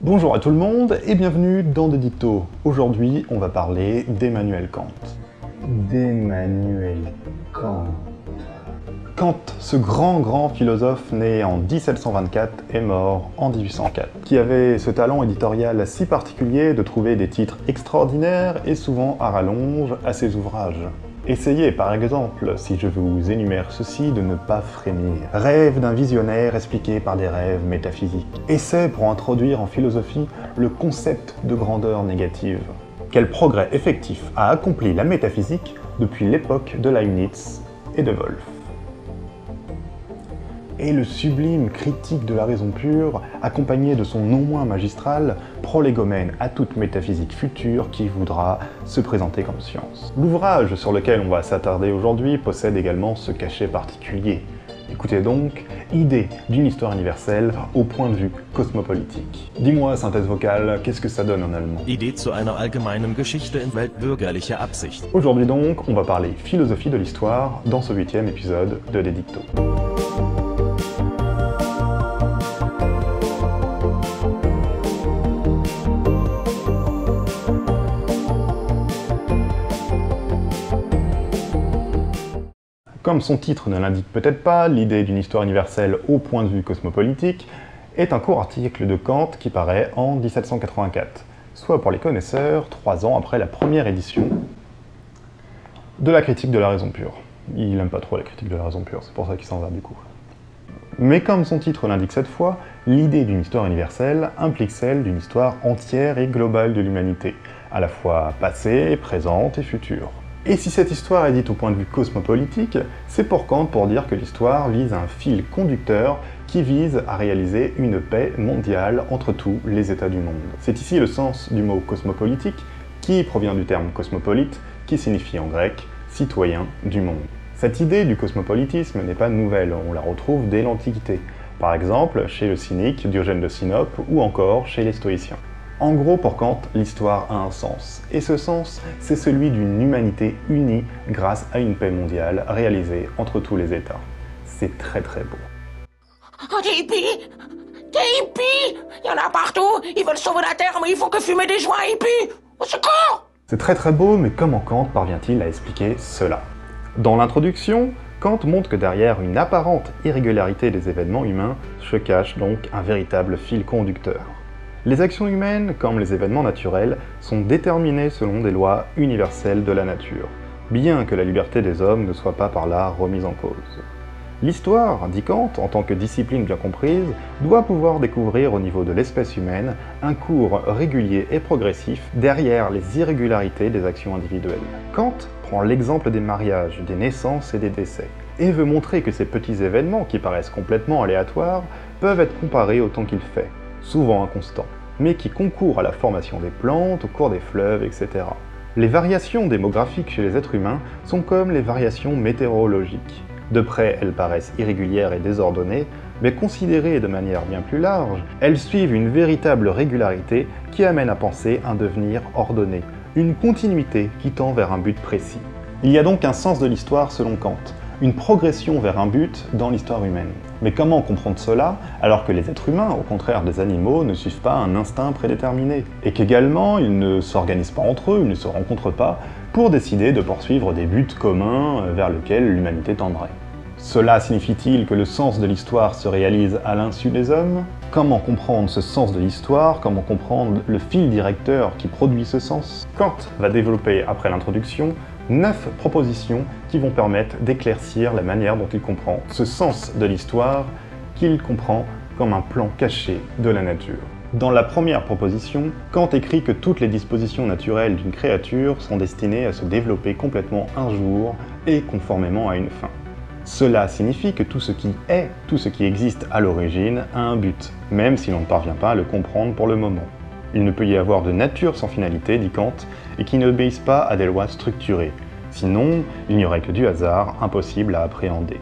Bonjour à tout le monde et bienvenue dans des dictos. Aujourd'hui, on va parler d'Emmanuel Kant. D'Emmanuel Kant. Kant, ce grand philosophe né en 1724 et mort en 1804, qui avait ce talent éditorial si particulier de trouver des titres extraordinaires et souvent à rallonge à ses ouvrages. Essayez par exemple, si je vous énumère ceci, de ne pas frémir. Rêve d'un visionnaire expliqué par des rêves métaphysiques. Essai pour introduire en philosophie le concept de grandeur négative. Quel progrès effectif a accompli la métaphysique depuis l'époque de Leibniz et de Wolff. Et le sublime critique de la raison pure, accompagné de son non moins magistral prolégomène à toute métaphysique future qui voudra se présenter comme science. L'ouvrage sur lequel on va s'attarder aujourd'hui possède également ce cachet particulier. Écoutez donc, idée d'une histoire universelle au point de vue cosmopolitique. Dis-moi, synthèse vocale, qu'est-ce que ça donne en allemand? Idee zu einer allgemeinen Geschichte in weltbürgerlicher Absicht. Aujourd'hui donc, on va parler philosophie de l'histoire dans ce 8e épisode de Des Dictos. Comme son titre ne l'indique peut-être pas, l'idée d'une histoire universelle au point de vue cosmopolitique est un court article de Kant qui paraît en 1784, soit pour les connaisseurs, 3 ans après la première édition de la critique de la raison pure. Il n'aime pas trop la critique de la raison pure, c'est pour ça qu'il s'en va du coup. Mais comme son titre l'indique cette fois, l'idée d'une histoire universelle implique celle d'une histoire entière et globale de l'humanité, à la fois passée, présente et future. Et si cette histoire est dite au point de vue cosmopolitique, c'est pour Kant pour dire que l'histoire vise un fil conducteur qui vise à réaliser une paix mondiale entre tous les États du monde. C'est ici le sens du mot cosmopolitique, qui provient du terme cosmopolite, qui signifie en grec « citoyen du monde ». Cette idée du cosmopolitisme n'est pas nouvelle, on la retrouve dès l'Antiquité, par exemple chez le cynique Diogène de Sinope ou encore chez les stoïciens. En gros, pour Kant, l'histoire a un sens, et ce sens, c'est celui d'une humanité unie grâce à une paix mondiale réalisée entre tous les États. C'est très beau. Oh, des hippies! Des hippies! Il y en a partout! Ils veulent sauver la Terre, mais ils font que fumer des joints hippies! Au secours! C'est très beau, mais comment Kant parvient-il à expliquer cela? Dans l'introduction, Kant montre que derrière une apparente irrégularité des événements humains se cache donc un véritable fil conducteur. Les actions humaines, comme les événements naturels, sont déterminées selon des lois universelles de la nature, bien que la liberté des hommes ne soit pas par là remise en cause. L'histoire, dit Kant, en tant que discipline bien comprise, doit pouvoir découvrir au niveau de l'espèce humaine un cours régulier et progressif derrière les irrégularités des actions individuelles. Kant prend l'exemple des mariages, des naissances et des décès, et veut montrer que ces petits événements, qui paraissent complètement aléatoires, peuvent être comparés au temps qu'il fait, souvent inconstant, mais qui concourent à la formation des plantes, au cours des fleuves, etc. Les variations démographiques chez les êtres humains sont comme les variations météorologiques. De près, elles paraissent irrégulières et désordonnées, mais considérées de manière bien plus large, elles suivent une véritable régularité qui amène à penser un devenir ordonné, une continuité qui tend vers un but précis. Il y a donc un sens de l'histoire selon Kant, une progression vers un but dans l'histoire humaine. Mais comment comprendre cela alors que les êtres humains, au contraire des animaux, ne suivent pas un instinct prédéterminé? Et qu'également, ils ne s'organisent pas entre eux, ils ne se rencontrent pas pour décider de poursuivre des buts communs vers lesquels l'humanité tendrait. Cela signifie-t-il que le sens de l'histoire se réalise à l'insu des hommes? Comment comprendre ce sens de l'histoire? Comment comprendre le fil directeur qui produit ce sens? Kant va développer, après l'introduction, 9 propositions qui vont permettre d'éclaircir la manière dont il comprend ce sens de l'histoire qu'il comprend comme un plan caché de la nature. Dans la première proposition, Kant écrit que toutes les dispositions naturelles d'une créature sont destinées à se développer complètement un jour et conformément à une fin. Cela signifie que tout ce qui est, tout ce qui existe à l'origine a un but, même si l'on ne parvient pas à le comprendre pour le moment. Il ne peut y avoir de nature sans finalité, dit Kant, et qui n'obéissent pas à des lois structurées. Sinon, il n'y aurait que du hasard, impossible à appréhender.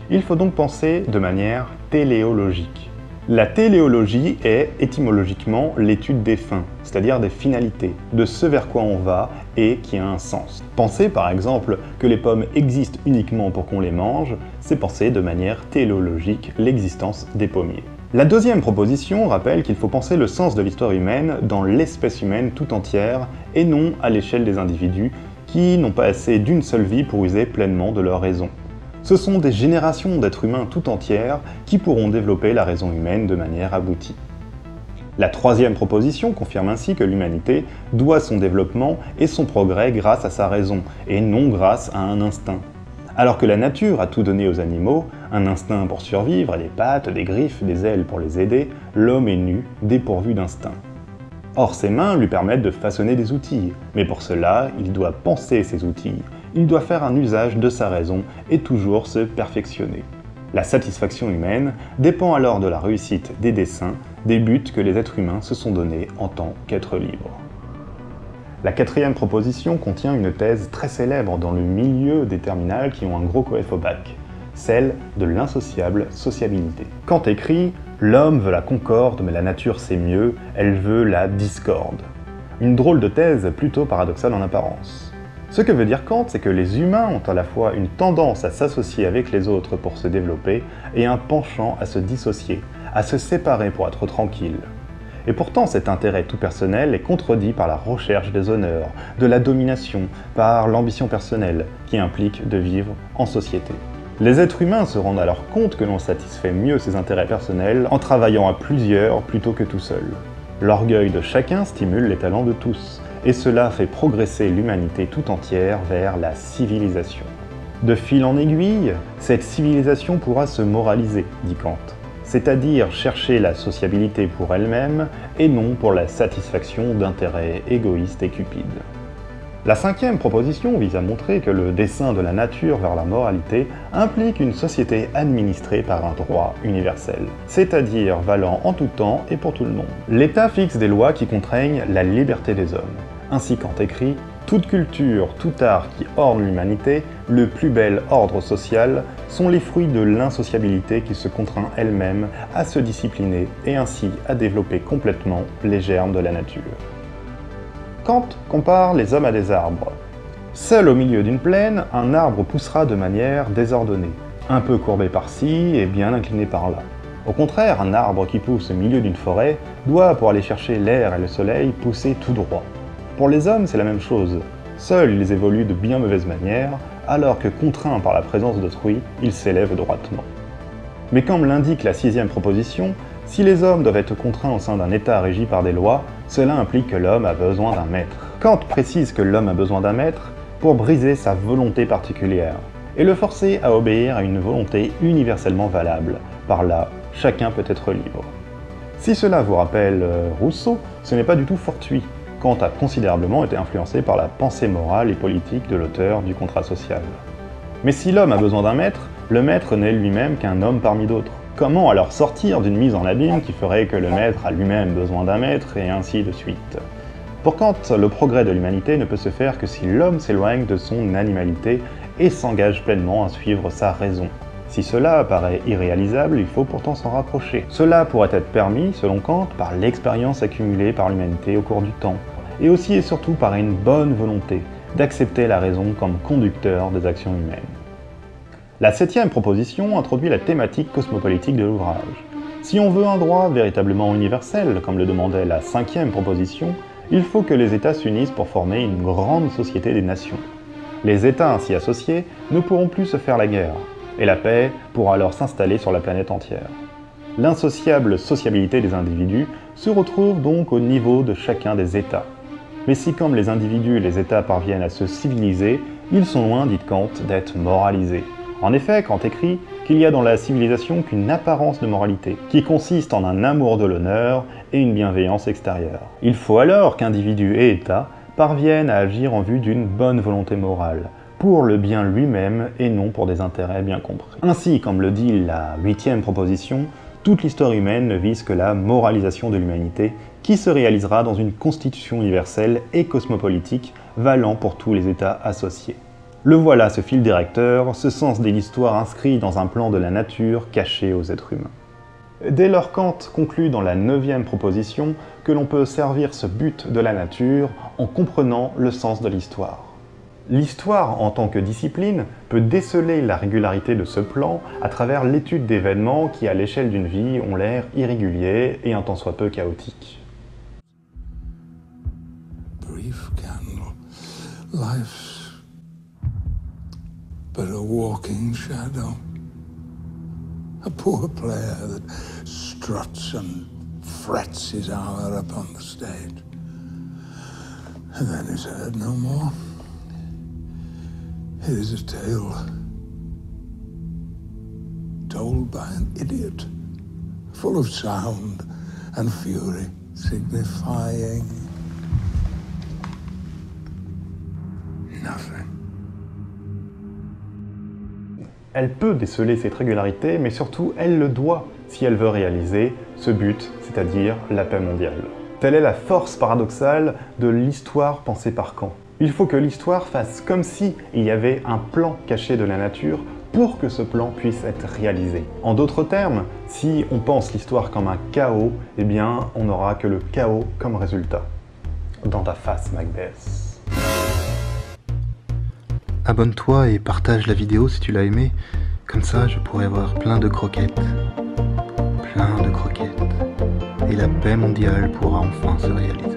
Il faut donc penser de manière téléologique. La téléologie est étymologiquement l'étude des fins, c'est-à-dire des finalités, de ce vers quoi on va et qui a un sens. Penser par exemple que les pommes existent uniquement pour qu'on les mange, c'est penser de manière téléologique l'existence des pommiers. La deuxième proposition rappelle qu'il faut penser le sens de l'histoire humaine dans l'espèce humaine tout entière et non à l'échelle des individus qui n'ont pas assez d'une seule vie pour user pleinement de leur raison. Ce sont des générations d'êtres humains tout entières qui pourront développer la raison humaine de manière aboutie. La troisième proposition confirme ainsi que l'humanité doit son développement et son progrès grâce à sa raison, et non grâce à un instinct. Alors que la nature a tout donné aux animaux, un instinct pour survivre, des pattes, des griffes, des ailes pour les aider, l'homme est nu, dépourvu d'instinct. Or, ses mains lui permettent de façonner des outils, mais pour cela, il doit penser ses outils, il doit faire un usage de sa raison et toujours se perfectionner. La satisfaction humaine dépend alors de la réussite des desseins, des buts que les êtres humains se sont donnés en tant qu'êtres libres. La quatrième proposition contient une thèse très célèbre dans le milieu des terminales qui ont un gros coef au bac, celle de l'insociable sociabilité. Kant écrit « L'homme veut la concorde, mais la nature sait mieux, elle veut la discorde ». Une drôle de thèse plutôt paradoxale en apparence. Ce que veut dire Kant, c'est que les humains ont à la fois une tendance à s'associer avec les autres pour se développer et un penchant à se dissocier, à se séparer pour être tranquille. Et pourtant, cet intérêt tout personnel est contredit par la recherche des honneurs, de la domination, par l'ambition personnelle, qui implique de vivre en société. Les êtres humains se rendent alors compte que l'on satisfait mieux ses intérêts personnels en travaillant à plusieurs plutôt que tout seul. L'orgueil de chacun stimule les talents de tous, et cela fait progresser l'humanité tout entière vers la civilisation. De fil en aiguille, cette civilisation pourra se moraliser, dit Kant, c'est-à-dire chercher la sociabilité pour elle-même et non pour la satisfaction d'intérêts égoïstes et cupides. La cinquième proposition vise à montrer que le dessein de la nature vers la moralité implique une société administrée par un droit universel, c'est-à-dire valant en tout temps et pour tout le monde. L'État fixe des lois qui contraignent la liberté des hommes. Ainsi Kant écrit « Toute culture, tout art qui orne l'humanité, le plus bel ordre social, sont les fruits de l'insociabilité qui se contraint elle-même à se discipliner et ainsi à développer complètement les germes de la nature. » Kant compare les hommes à des arbres. Seul au milieu d'une plaine, un arbre poussera de manière désordonnée, un peu courbé par-ci et bien incliné par-là. Au contraire, un arbre qui pousse au milieu d'une forêt doit, pour aller chercher l'air et le soleil, pousser tout droit. Pour les hommes, c'est la même chose. Seuls, ils évoluent de bien mauvaise manière, alors que contraints par la présence d'autrui, ils s'élèvent droitement. Mais comme l'indique la sixième proposition, si les hommes doivent être contraints au sein d'un État régi par des lois, cela implique que l'homme a besoin d'un maître. Kant précise que l'homme a besoin d'un maître pour briser sa volonté particulière, et le forcer à obéir à une volonté universellement valable. Par là, chacun peut être libre. Si cela vous rappelle Rousseau, ce n'est pas du tout fortuit. Kant a considérablement été influencé par la pensée morale et politique de l'auteur du Contrat social. Mais si l'homme a besoin d'un maître, le maître n'est lui-même qu'un homme parmi d'autres. Comment alors sortir d'une mise en abîme qui ferait que le maître a lui-même besoin d'un maître, et ainsi de suite? Pour Kant, le progrès de l'humanité ne peut se faire que si l'homme s'éloigne de son animalité et s'engage pleinement à suivre sa raison. Si cela paraît irréalisable, il faut pourtant s'en rapprocher. Cela pourrait être permis, selon Kant, par l'expérience accumulée par l'humanité au cours du temps, et aussi et surtout par une bonne volonté d'accepter la raison comme conducteur des actions humaines. La septième proposition introduit la thématique cosmopolitique de l'ouvrage. Si on veut un droit véritablement universel, comme le demandait la cinquième proposition, il faut que les États s'unissent pour former une grande société des nations. Les États ainsi associés ne pourront plus se faire la guerre, et la paix pourra alors s'installer sur la planète entière. L'insociable sociabilité des individus se retrouve donc au niveau de chacun des États. Mais si comme les individus et les États parviennent à se civiliser, ils sont loin, dit Kant, d'être moralisés. En effet, Kant écrit qu'il y a dans la civilisation qu'une apparence de moralité, qui consiste en un amour de l'honneur et une bienveillance extérieure. Il faut alors qu'individus et États parviennent à agir en vue d'une bonne volonté morale, pour le bien lui-même et non pour des intérêts bien compris. Ainsi, comme le dit la huitième proposition, toute l'histoire humaine ne vise que la moralisation de l'humanité, qui se réalisera dans une constitution universelle et cosmopolitique valant pour tous les États associés. Le voilà ce fil directeur, ce sens de l'histoire inscrit dans un plan de la nature caché aux êtres humains. Dès lors, Kant conclut dans la neuvième proposition que l'on peut servir ce but de la nature en comprenant le sens de l'histoire. L'histoire, en tant que discipline, peut déceler la régularité de ce plan à travers l'étude d'événements qui, à l'échelle d'une vie, ont l'air irréguliers et un tant soit peu chaotiques. Brief candle, life's but a walking shadow, a poor player that struts and frets his hour upon the stage, and then is heard no more. It is a tale told by an idiot, full of sound and fury, signifying nothing. Elle peut déceler cette régularité, mais surtout elle le doit si elle veut réaliser ce but, c'est-à-dire la paix mondiale. Telle est la force paradoxale de l'histoire pensée par Kant. Il faut que l'histoire fasse comme si il y avait un plan caché de la nature pour que ce plan puisse être réalisé. En d'autres termes, si on pense l'histoire comme un chaos, eh bien on n'aura que le chaos comme résultat. Dans ta face, Macbeth. Abonne-toi et partage la vidéo si tu l'as aimé, comme ça je pourrai avoir plein de croquettes. Plein de croquettes. Et la paix mondiale pourra enfin se réaliser.